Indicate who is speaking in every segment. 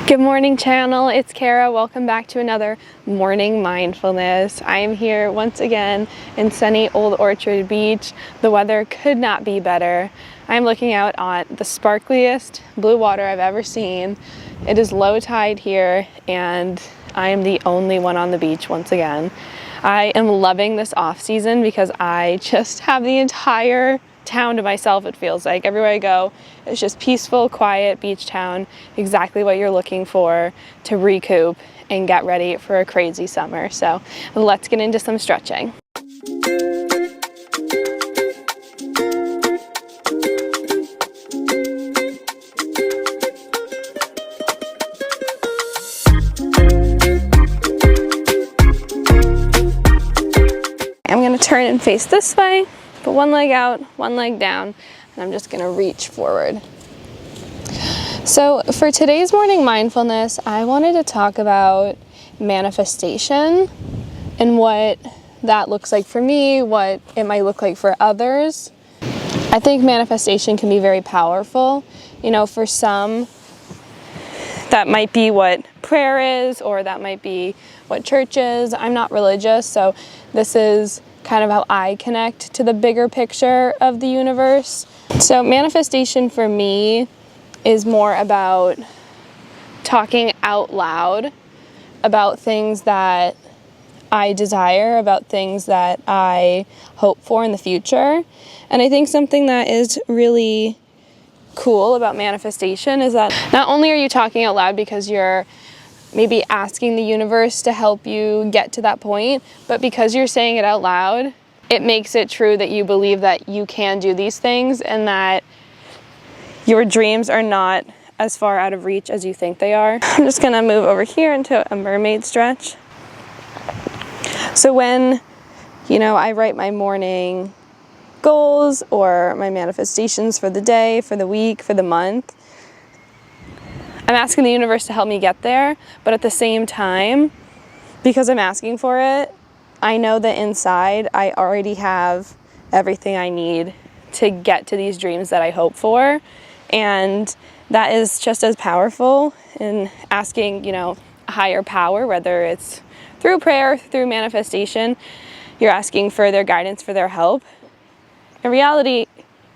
Speaker 1: Good morning, channel. It's Kara. Welcome back to another Morning Mindfulness. I am here once again in sunny Old Orchard Beach. The weather could not be better. I'm looking out on the sparkliest blue water I've ever seen. It is low tide here and I am the only one on the beach once again. I am loving this off season because I just have the entire town to myself. It feels like everywhere I go, it's just peaceful, quiet beach town, exactly what you're looking for to recoup and get ready for a crazy summer. So let's get into some stretching. I'm going to turn and face this way. Put one leg out, one leg down, and I'm just gonna reach forward. So for today's morning mindfulness, I wanted to talk about manifestation and what that looks like for me, what it might look like for others. I think manifestation can be very powerful. You know, for some, that might be what prayer is, or that might be what church is. I'm not religious, so this is kind of how I connect to the bigger picture of the universe. So manifestation for me is more about talking out loud about things that I desire, about things that I hope for in the future. And I think something that is really cool about manifestation is that not only are you talking out loud because you're maybe asking the universe to help you get to that point, but because you're saying it out loud, it makes it true that you believe that you can do these things and that your dreams are not as far out of reach as you think they are. I'm just gonna move over here into a mermaid stretch. So when, I write my morning goals or my manifestations for the day, for the week, for the month, I'm asking the universe to help me get there, but at the same time, because I'm asking for it, I know that inside I already have everything I need to get to these dreams that I hope for. And that is just as powerful in asking, a higher power, whether it's through prayer, through manifestation, you're asking for their guidance, for their help. In reality,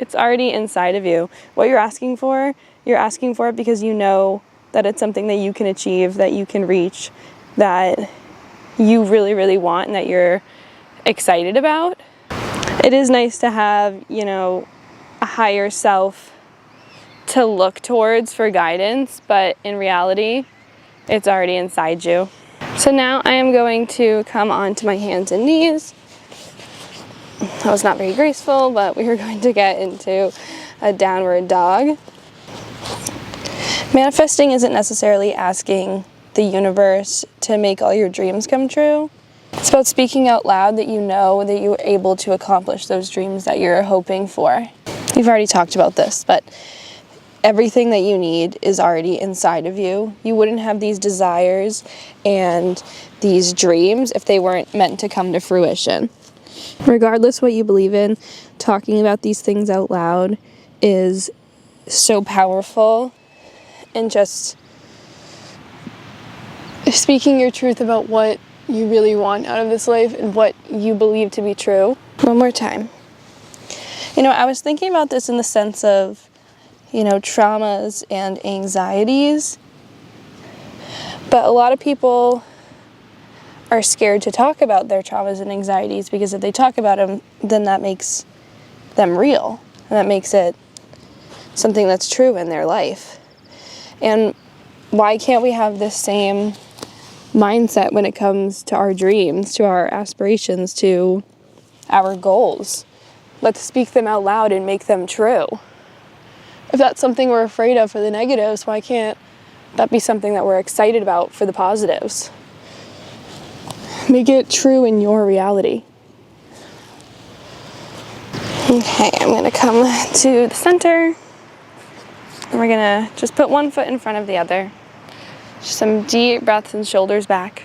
Speaker 1: it's already inside of you. What you're asking for it because you know that it's something that you can achieve, that you can reach, that you really, really want and that you're excited about. It is nice to have, a higher self to look towards for guidance, but in reality, it's already inside you. So now I am going to come onto my hands and knees. That was not very graceful, but we are going to get into a downward dog. Manifesting isn't necessarily asking the universe to make all your dreams come true. It's about speaking out loud that you know that you're able to accomplish those dreams that you're hoping for. We've already talked about this, but everything that you need is already inside of you. You wouldn't have these desires and these dreams if they weren't meant to come to fruition. Regardless what you believe in, talking about these things out loud is so powerful, and just speaking your truth about what you really want out of this life and what you believe to be true. One more time. I was thinking about this in the sense of, traumas and anxieties, but a lot of people are scared to talk about their traumas and anxieties because if they talk about them, then that makes them real, and that makes it something that's true in their life. And why can't we have this same mindset when it comes to our dreams, to our aspirations, to our goals? Let's speak them out loud and make them true. If that's something we're afraid of for the negatives, why can't that be something that we're excited about for the positives? Make it true in your reality. Okay, I'm going to come to the center. And we're going to just put one foot in front of the other. Just some deep breaths and shoulders back.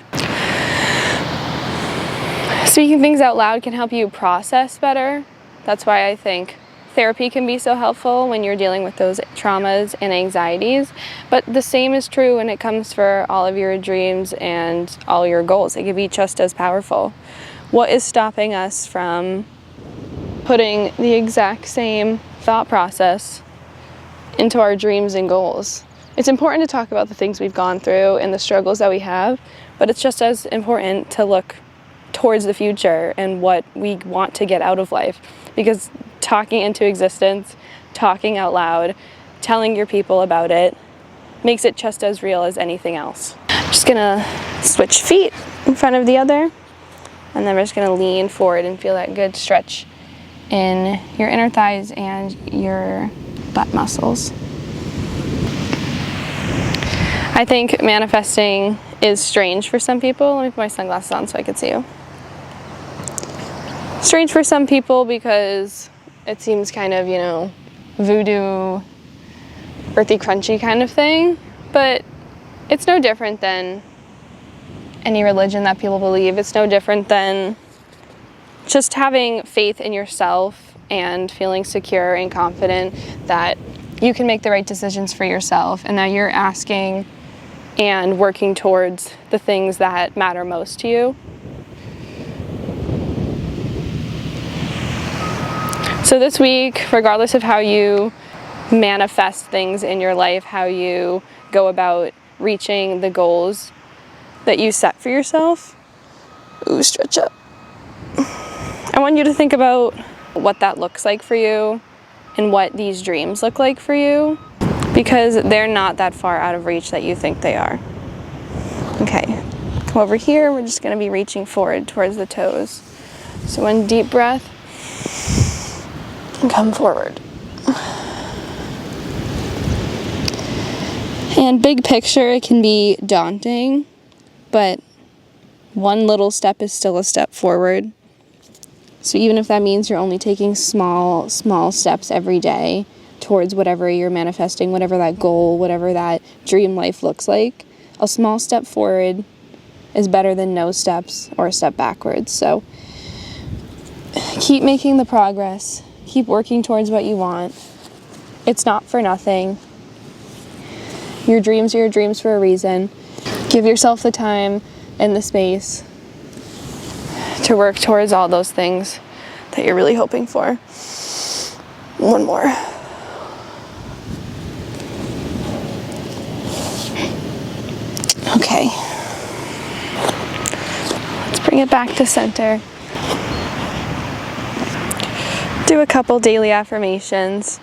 Speaker 1: Speaking things out loud can help you process better. That's why I think therapy can be so helpful when you're dealing with those traumas and anxieties, but the same is true when it comes for all of your dreams and all your goals. They can be just as powerful. What is stopping us from putting the exact same thought process into our dreams and goals? It's important to talk about the things we've gone through and the struggles that we have, but it's just as important to look towards the future and what we want to get out of life, because talking into existence, talking out loud, telling your people about it makes it just as real as anything else. I'm just gonna switch feet in front of the other, and then we're just gonna lean forward and feel that good stretch in your inner thighs and your butt muscles. I think manifesting is strange for some people. Let me put my sunglasses on so I can see you. Strange for some people because it seems kind of, voodoo, earthy, crunchy kind of thing, but it's no different than any religion that people believe. It's no different than just having faith in yourself and feeling secure and confident that you can make the right decisions for yourself and that you're asking and working towards the things that matter most to you. So this week, regardless of how you manifest things in your life, how you go about reaching the goals that you set for yourself, stretch up. I want you to think about what that looks like for you and what these dreams look like for you, because they're not that far out of reach that you think they are. Okay, come over here. We're just going to be reaching forward towards the toes. So one deep breath. And come forward. And big picture, it can be daunting, but one little step is still a step forward. So even if that means you're only taking small steps every day towards whatever you're manifesting, whatever that goal, whatever that dream life looks like, a small step forward is better than no steps or a step backwards. So keep making the progress. Keep working towards what you want. It's not for nothing. Your dreams are your dreams for a reason. Give yourself the time and the space to work towards all those things that you're really hoping for. One more. Okay. Let's bring it back to center. Do a couple daily affirmations.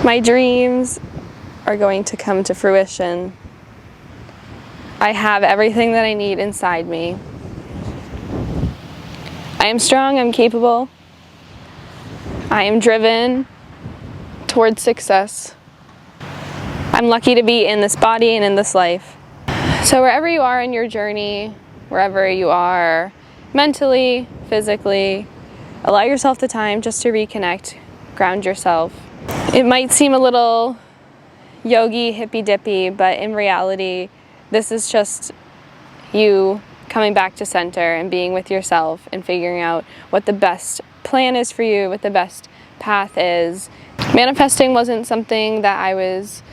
Speaker 1: My dreams are going to come to fruition. I have everything that I need inside me. I am strong, I'm capable. I am driven towards success. I'm lucky to be in this body and in this life. So wherever you are in your journey, wherever you are mentally, physically, allow yourself the time just to reconnect, ground yourself. It might seem a little yogi, hippy-dippy, but in reality, this is just you coming back to center and being with yourself and figuring out what the best plan is for you, what the best path is. Manifesting wasn't something that I was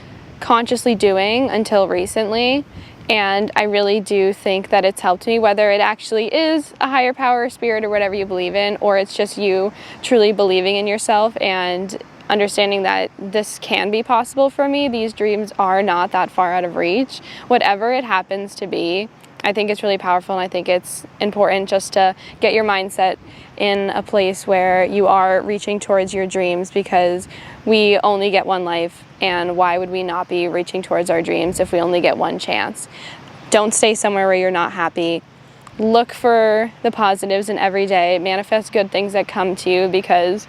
Speaker 1: consciously doing until recently. And I really do think that it's helped me, whether it actually is a higher power, spirit, or whatever you believe in, or it's just you truly believing in yourself and understanding that this can be possible for me. These dreams are not that far out of reach. Whatever it happens to be, I think it's really powerful, and I think it's important just to get your mindset in a place where you are reaching towards your dreams, because we only get one life, and why would we not be reaching towards our dreams if we only get one chance? Don't stay somewhere where you're not happy. Look for the positives in every day. Manifest good things that come to you, because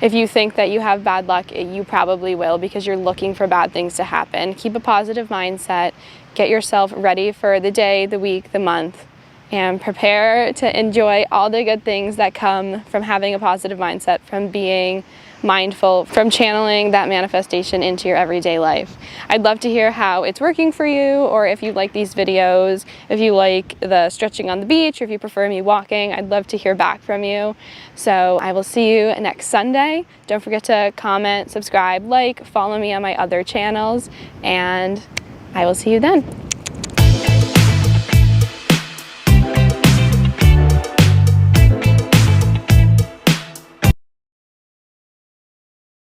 Speaker 1: if you think that you have bad luck, you probably will, because you're looking for bad things to happen. Keep a positive mindset. Get yourself ready for the day, the week, the month, and prepare to enjoy all the good things that come from having a positive mindset, from being mindful from channeling that manifestation into your everyday life. I'd love to hear how it's working for you, or if you like these videos, if you like the stretching on the beach, or if you prefer me walking. I'd love to hear back from you. So I will see you next Sunday. Don't forget to comment, subscribe, like, follow me on my other channels, and I will see you then.